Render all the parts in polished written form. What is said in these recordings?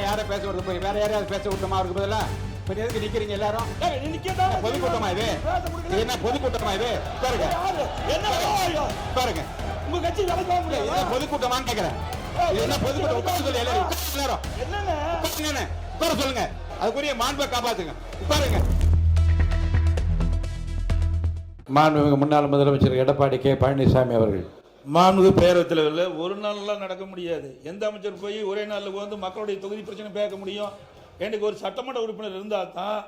யாரை பேச விடுறது? போய் வேற யாரையாவது பேச விட்டோமா அவருக்கு பதிலா? இப்ப எதுக்கு நிக்கிறீங்க எல்லாரும்? பொதுக்கூட்டமா இது? என்ன பொதுக்கூட்டமா இது? பாருங்க பாருங்க, உங்க கட்சி பொதுக்கூட்டமான்னு கேக்குறேன். இது என்ன பொதுக்கூட்டம்? உட்கார சொல்லி எல்லாரும் என்னன்னு உட்கார சொல்லுங்க. அதுக்குரிய மாண்பை காப்பாத்துங்க. உட்காருங்க. மாண்புமிகு முன்னாள் முதலமைச்சர் எடப்பாடி கே பழனிசாமி அவர்கள். மாண்புமிகு பேரவைத் தலைவர்கள், ஒரு நாள்லாம் நடக்க முடியாது. எந்த அமைச்சர் போய் ஒரே நாளில் வந்து மக்களுடைய தொகுதி பிரச்சனை பேச முடியும்? எனக்கு ஒரு சட்டமன்ற உறுப்பினர் இருந்தால் தான்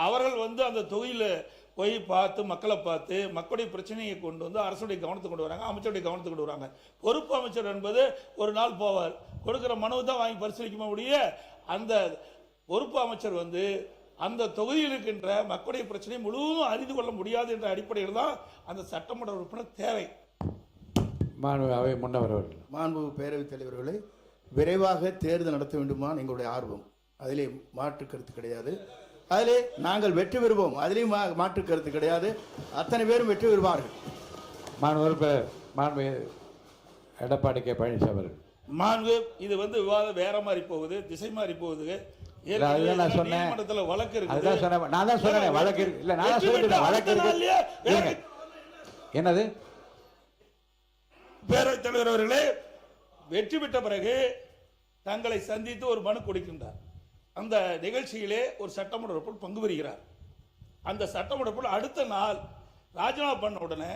அவர்கள் வந்து அந்த தொகுதியில் போய் பார்த்து மக்களை பார்த்து மக்களுடைய பிரச்சனையை கொண்டு வந்து அரசுடைய கவனத்துக்கு கொண்டு வராங்க, அமைச்சருடைய கவனத்துக்கு கொண்டு வராங்க. பொறுப்பு அமைச்சர் என்பது ஒரு நாள் போவார், கொடுக்குற மனுவை தான் வாங்கி பரிசீலிக்க முடிய அந்த பொறுப்பு அமைச்சர் வந்து அந்த தொகுதியில் இருக்கின்ற மக்களுடைய பிரச்சனையை முழுவதும் அறிந்து கொள்ள முடியாது என்ற அடிப்படையில் தான் அந்த சட்டமன்ற உறுப்பினர் தேவை. அவை முன்னவர்கள். மாண்புமிகு பேரவைத் தலைவர்களை, விரைவாக தேர்தல் நடத்த வேண்டுமா எங்களுடைய ஆர்வம். அதிலே மாற்று கருத்து கிடையாது. அதிலே நாங்கள் வெற்றி பெறுவோம், அதிலேயும் மாற்று கருத்து கிடையாது. அத்தனை பேரும் வெற்றி பெறுவார்கள். மாண்பு எடப்பாடி கே பழனிசாமி அவர்கள். மாண்பு, இது வந்து விவாதம் வேற மாதிரி போகுது, திசை மாதிரி போகுது. வழக்கு இருக்கு. என்னது? பேரவைத் தலைவர் அவர்களே, வெற்றி பெற்ற பிறகு தங்களை சந்தித்து ஒரு மனு கொடுக்கின்றார். அந்த நிகழ்ச்சியிலே ஒரு சட்டமன்ற உறுப்பினர் பங்கு பெறுகிறார். அந்த சட்டமன்ற உறுப்பினர் அடுத்த நாள் ராஜினாமா பண்ண உடனே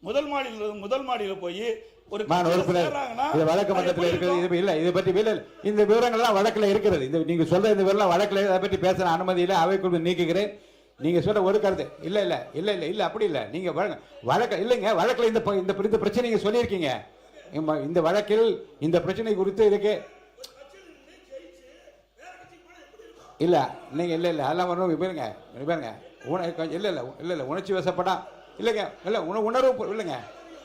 முதல் மாடியில் போய் ஒரு வழக்கு மன்றத்தில் இருக்கிறது. இல்ல இதை பற்றி இந்த விவரங்கள்லாம் வழக்கில் இருக்கிறது. நீங்க சொல்ற இந்த விவரம் வழக்கில் அதை பற்றி பேசுற அனுமதி இல்லை, அவைக்குள் நீக்குகிறேன். நீங்க சொல்ற ஒரு கருத்து இல்ல இல்ல இல்ல இல்ல இல்ல அப்படி இல்ல. நீங்க வழக்கு இல்லைங்க, வழக்கில் இந்த பிரச்சனை நீங்க சொல்லியிருக்கீங்க. இந்த வழக்கில் இந்த பிரச்சனை குறித்து இருக்கு இல்ல. நீங்க இல்ல இல்ல அதெல்லாம் ஒன்றும் பாருங்க பாருங்க இல்ல இல்ல இல்ல இல்ல உணர்ச்சி வசப்படா இல்லைங்க. இல்ல உணர்வு இல்லைங்க.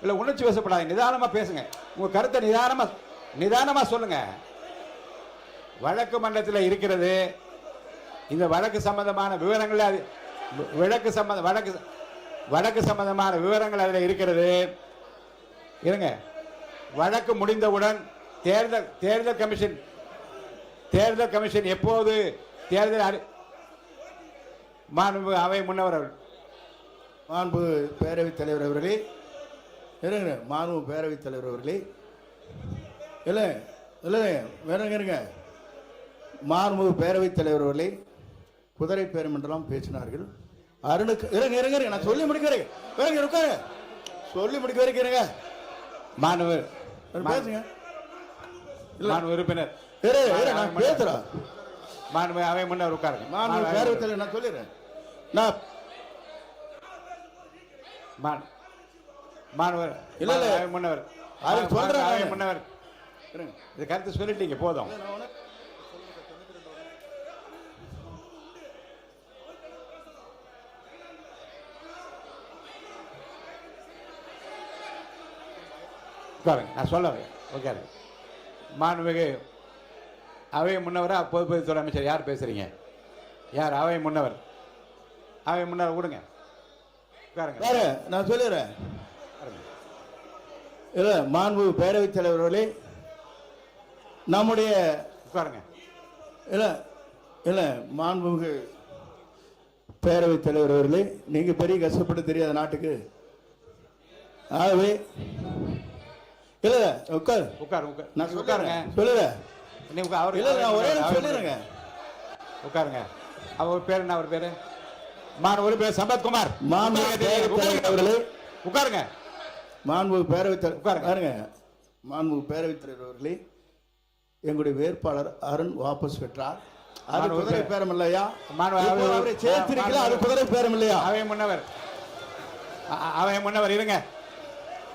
இல்ல உணர்ச்சி வசப்படாது, நிதானமா பேசுங்க. உங்க கருத்தை நிதானமா சொல்லுங்க. வழக்கு மன்றத்தில் இருக்கிறது. இந்த வழக்கு சம்பந்தமான விவரங்கள் வழக்கு சம்பந்தமான விவரங்கள் அதில் இருக்கிறது. இருங்க. வழக்கு முடிந்தவுடன் தேர்தல் கமிஷன் எப்போது தேர்தல் மாண்பு அவை முன்னவர் மாண்பு பேரவைத் தலைவர் அவர்களே, இருங்க. மாண்பு பேரவைத் தலைவர் அவர்களே, இல்லை இல்லை வேறங்க. மாண்பு பேரவைத் தலைவர் அவர்களே, குதிரை பேரம் என்றெல்லாம் பேசினார்கள். அருணுக்கு இருங்க இருங்க நான் சொல்லி முடிக்கிறேன். சொல்லி முடிக்க வரைக்கிறேங்க. மாணவர் பேசுங்க. உறுப்பினர் நான் பேசுறேன். மாண்பு அவை முன்னவர் உட்காருங்க. மாண்பு பேரவைத் தலைவர் நான் சொல்லிடுறேன். நான் மாணவர் இல்ல இல்ல முன்னவர் அது சொல்றேன். முன்னவர் இது கருத்து சொல்லிட்டீங்க, போதும். நான் சொல்ல ஓகே. மாண்புமிகு அவை முன்னவரா பொதுப்பணித்துறை அமைச்சர் யார் பேசுறீங்க? யார்? அவை முன்னவர். அவை முன்னவர் கொடுங்க. நான் சொல்லிடுறேன். இல்ல மாண்பு பேரவைத் தலைவர்களே, நம்முடைய உட்காருங்க. இல்ல இல்ல மாண்புமிகு பேரவைத் தலைவர் அவர்களே, நீங்க பெரிய கஷ்டப்பட்டு தெரியாத நாட்டுக்கு. ஆகவே இல்ல உட்காரு நான் உட்காருங்க. சொல்லுறேன். அவர் இல்ல நான் ஒரே சொல்லிடுறேங்க. உட்காருங்க. அவர் பேர் என்ன? அவர் பேரு ஒரு பேர் சம்பத்குமார். அவர்களே உட்காருங்க. மாண்பு பேரவைத் தலைவர் மாண்பு பேரவைத் தலைவர் அவர்களே, எங்களுடைய வேட்பாளர் அருண் வாபஸ் பெற்றார். அது குதிரை பேரம் இல்லையா? அவரை சேர்த்திருக்கிறா, அது குதிரை பேரம் இல்லையா? அவை முன்னவர் இருங்க.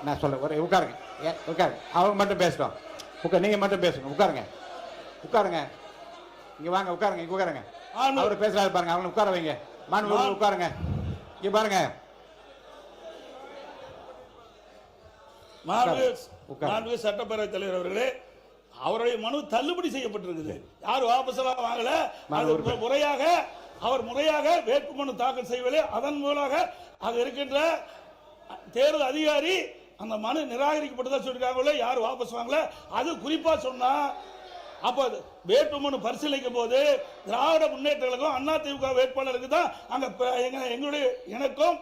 நான் சொல்ல ஒரு உட்காருங்க. அவங்க மட்டும் பேசட்டும். நீங்க மட்டும் பேசுங்க. உட்காருங்க. இங்க வாங்க. உட்காருங்க. அவர் பேசுறாரு பாருங்க. அவங்க உட்கார வைங்க. மாண்பு உட்காருங்க. இங்க பாருங்க. மாண்பு சட்டப்பேரவைத் தலைவர் அவர்களே, அவருடைய மனு தள்ளுபடி செய்யப்பட்டிருக்குது. யாரும் வாபஸெல்லாம் வாங்கல. அவர் முறையாக வேட்புமனு தாக்கல் செய்வதில்லை. அதன் மூலமாக அங்க இருக்கின்ற தேர்தல் அதிகாரி அந்த மனு நிராகரிக்கப்பட்டதா சொல்லிருக்காங்களே, யாரும் வாபஸ் வாங்கல. அது குறிப்பா சொன்னா அப்போ வேட்புமனு பரிசீலிக்கும் போது திராவிட முன்னேற்ற கழகம் அதிமுக வேட்பாளருக்கு தான் எங்களுடைய எனக்கும்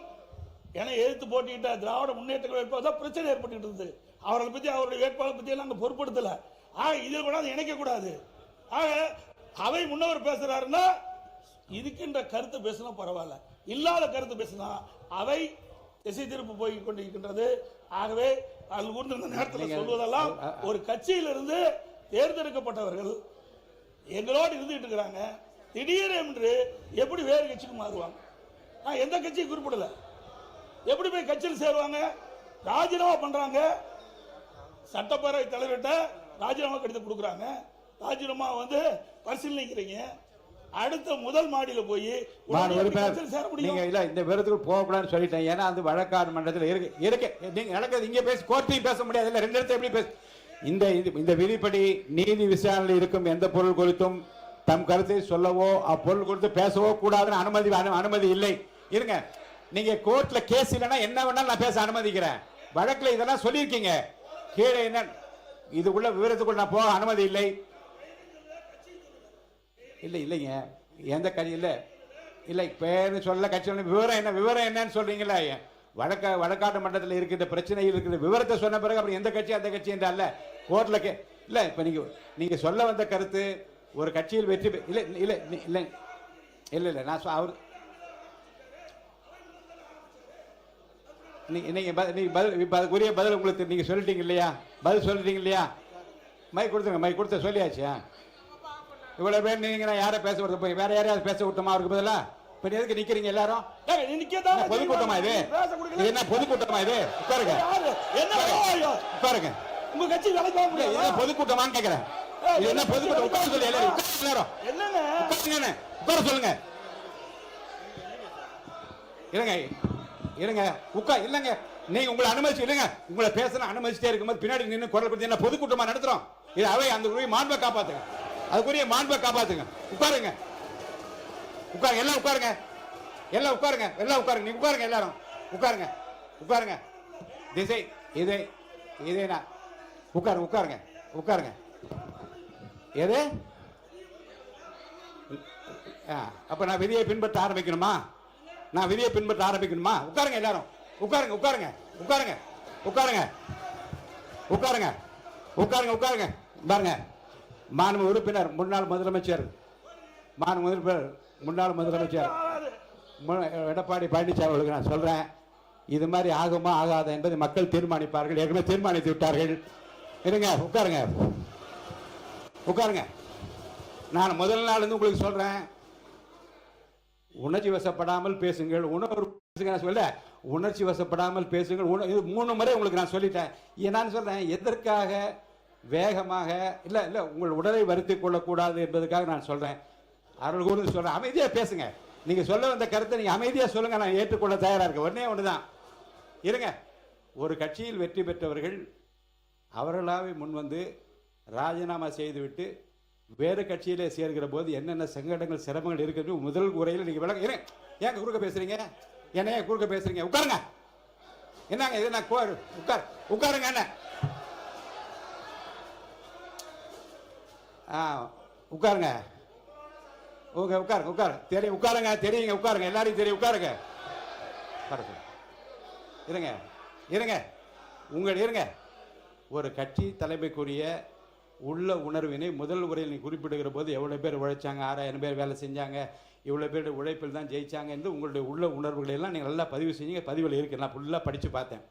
என்னை எதிர்த்து போட்டிக்கிட்ட திராவிட முன்னேற்ற வேட்பாளர் தான் பிரச்சனை ஏற்பட்டு இருந்தது. அவர்களை பற்றி அவருடைய வேட்பாளர் பற்றி எல்லாம் நாங்கள் பொருட்படுத்தலை. ஆக இதில் கூட அதை இணைக்கக்கூடாது. ஆக அவை முன்னவர் பேசுறாருன்னா இருக்கின்ற கருத்து பேசினா பரவாயில்ல, இல்லாத கருத்து பேசினா அவை திசை திருப்பு போய் கொண்டிருக்கின்றது. ஆகவே அதில் கூட இந்த நேரத்தில் சொல்வதெல்லாம் ஒரு கட்சியிலிருந்து தேர்ந்தெடுக்கப்பட்டவர்கள் எங்களோடு இருந்துட்டு இருக்கிறாங்க, திடீரென்று எப்படி வேறு கட்சிக்கு மாறுவாங்க? நான் எந்த கட்சியும் குறிப்பிடல. எப்படி போய் கட்சியில் சேருவாங்க? ராஜினாமா பண்றாங்க, சட்டப்பேரவை தலைவர்கிட்ட ராஜினாமா கடிதம் கொடுக்குறாங்க, ராஜினாமா வந்து பரிசீலிக்கிறீங்க, அடுத்த முதல் மாடியில் போய் சேர முடியும். இல்ல இந்த விவரத்துக்கு போகக்கூடாதுன்னு சொல்லிட்டேன். ஏன்னா அந்த வழக்காடு மன்றத்தில் இருக்கு நீங்க நடக்கிறது இங்க பேச கோர்ட்டையும் பேச முடியாது. இல்ல ரெண்டு இடத்துல எப்படி பேச இந்த விதிப்படி நீதி விசாரணையில் இருக்கும் எந்த பொருள் குறித்தும் தம் கருத்தை சொல்லவோ அப்பொருள் குறித்து பேசவோ கூடாதுன்னு அனுமதி இல்லை. இருங்க, நீங்க கோர்ட்ல கேஸ் இல்லைன்னா என்ன வேணாலும் நான் பேச அனுமதிக்கிறேன். வழக்குல இதெல்லாம் சொல்லியிருக்கீங்க. கீழே என்ன இதுக்குள்ள விவரத்துக்குள்ள நான் போக அனுமதி இல்லை. இல்லைங்க, எந்த கட்சி இல்லை பேரு சொல்ல கட்சி விவரம் என்னன்னு சொல்றீங்களா? வழக்காட்டு மன்றத்தில் இருக்கிற பிரச்சனையில் இருக்கிற விவரத்தை சொன்ன பிறகு அப்புறம் எந்த கட்சி அந்த கட்சி என்றால கோர்ட்ல இல்ல. இப்ப நீங்க சொல்ல வந்த கருத்து ஒரு கட்சியில் வெற்றி இல்ல இல்ல இல்ல இல்ல இல்ல நான் அவர் நீங்க அதுக்குரிய பதில் உங்களுக்கு நீங்க சொல்லிட்டீங்க இல்லையா? பதில் சொல்லிட்டீங்க இல்லையா? மைக் கொடுத்துங்க, மைக் கொடுத்த சொல்லியாச்சு. இவ்வளவு பேர் நீங்க யாரை பேச விடுறது, போய் வேற யாரையாவது பேச விட்டோமா? அவருக்கு பதிலா இப்ப எதுக்கு நிக்கிறீங்க எல்லாரும்? பொதுக்கூட்டமா இது? என்ன பொதுக்கூட்டமா இது? உட்காருங்க, உட்காருங்க. உங்க கட்சி பொதுக்கூட்டமான்னு கேக்குறேன். என்ன பொதுக்கூட்டம்? உட்கார சொல்லி எல்லாரும் உட்கார சொல்லுங்க. இருங்க இருங்க உட்கார். இல்லங்க, நீங்க உங்களை அனுமதிச்சு இல்லங்க, உங்களை பேசணும் அனுமதிச்சுட்டே இருக்கும்போது பின்னாடி நின்று குரல் கொடுத்து என்ன பொதுக்கூட்டமா நடத்துறோம்? இது அவை அந்த மாண்பை காப்பாத்துங்க, அதுக்குரிய மாண்பை காப்பாத்துங்க. உட்காருங்க, உட்காருங்க, எல்லாம் உட்காருங்க, எல்லாம் உட்காருங்க, எல்லாம் உட்காருங்க. நீங்க உட்காருங்க, எல்லாரும் உட்காருங்க, உட்காருங்க. திசை இதே உட்காருங்க, உட்காருங்க, உட்காருங்க. எது அப்ப நான் விதியை பின்பற்ற ஆரம்பிக்கணுமா? நான் விதியை பின்பற்ற ஆரம்பிக்கணுமா? உட்காருங்க, எல்லாரும் உட்காருங்க, உட்காருங்க, உட்காருங்க, உட்காருங்க, உட்காருங்க, உட்காருங்க, உட்காருங்க. பாருங்க, மாண்பு உறுப்பினர் முன்னாள் முதலமைச்சர் முன்னாள் முதலமைச்சர் எடப்பாடி பழனிசாமி அவர்களுக்கு நான் சொல்றேன், இது மாதிரி ஆகுமா ஆகாதா என்பதை மக்கள் தீர்மானிப்பார்கள். ஏற்கனவே தீர்மானித்து விட்டார்கள். இருங்க, உட்காருங்க, உட்காருங்க. நான் முதல் நாள் இருந்து உங்களுக்கு சொல்றேன், உணர்ச்சி வசப்படாமல் பேசுங்கள். உணர்ச்சி வசப்படாமல் பேசுங்கள். இது 3 முறை உங்களுக்கு நான் சொல்லிட்டேன். நான் சொல்றேன், எதற்காக வேகமாக இல்ல உங்கள் உடலை வருத்திக் கொள்ளக்கூடாது என்பதற்காக நான் சொல்றேன். அருள் கூர்ந்து சொல்றேன், அமைதியா பேசுங்க. நீங்க சொல்ல வந்த கருத்தை நீங்க அமைதியா சொல்லுங்க, நான் ஏற்றுக்கொள்ள தயாரா இருக்கேன். ஒண்ணுதான், இருங்க. ஒரு கட்சியில் வெற்றி பெற்றவர்கள் அவர்களாவே முன்வந்து ராஜினாமா செய்துவிட்டு வேறு கட்சியிலே சேர்கிற போது என்னென்ன சங்கடங்கள் சிரமங்கள் இருக்கிறது முதல் உரையில் நீங்க விளங்க. ஏங்க குறுக்க பேசுறீங்க? என்ன குறுக்க பேசுறீங்க? உட்காருங்க. என்னங்க இது? உட்காருங்க. என்ன உட்காருங்க, உட்காருங்க. தெரியும், உட்காருங்க. தெரியுங்க, உட்காருங்க. எல்லாரையும் தெரியும், உட்காருங்க. இருங்க இருங்க உங்கள் இருங்க. ஒரு கட்சி தலைமைக்குரிய உள்ள உணர்வினை முதல் உரையில் நீ குறிப்பிடுகிற போது எவ்வளவு பேர் உழைச்சாங்க, 6000 பேர் வேலை செஞ்சாங்க, இவ்வளவு பேர் உழைப்பில் தான் ஜெயிச்சாங்க என்று உங்களுடைய உள்ள உணர்வுகளை எல்லாம் நீங்கள் நல்லா பதிவு செஞ்சீங்க. பதிவில் இருக்கு, நான் ஃபுல்லாக படித்து பார்த்தேன்.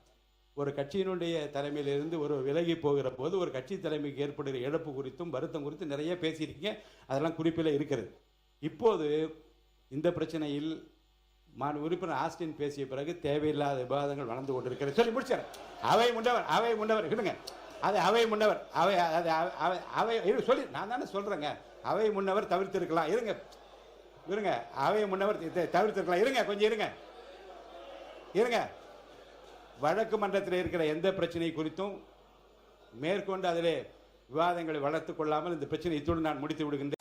ஒரு கட்சியினுடைய தலைமையிலிருந்து ஒரு விலகி போகிற போது ஒரு கட்சி தலைமைக்கு ஏற்படுகிற இழப்பு குறித்தும் வருத்தம் குறித்தும் நிறைய பேசியிருக்கீங்க. அதெல்லாம் குறிப்பில் இருக்கிறது. இப்போது இந்த பிரச்சனையில் உறுப்பினர் ஆஸ்டின் பேசிய பிறகு தேவையில்லாத விவாதங்கள் வளர்ந்து கொண்டிருக்கிறது. சொல்லி முடிச்சார். அவை முன்னவர் இருங்க, அது அவை முன்னவர் அவை சொல்லி நான் தானே சொல்றேங்க. அவை முன்னவர் தவிர்த்திருக்கலாம். இருங்க அவை முன்னவர் தவிர்த்திருக்கலாம். இருங்க, கொஞ்சம் இருங்க. வழக்கு மன்றத்தில் இருக்கிற எந்த பிரச்சனை குறித்தும் மேற்கொண்டு அதிலே விவாதங்களை வளர்த்துக் கொள்ளாமல் இந்த பிரச்சனை இத்துடன் நான் முடித்து விடுகின்றேன்.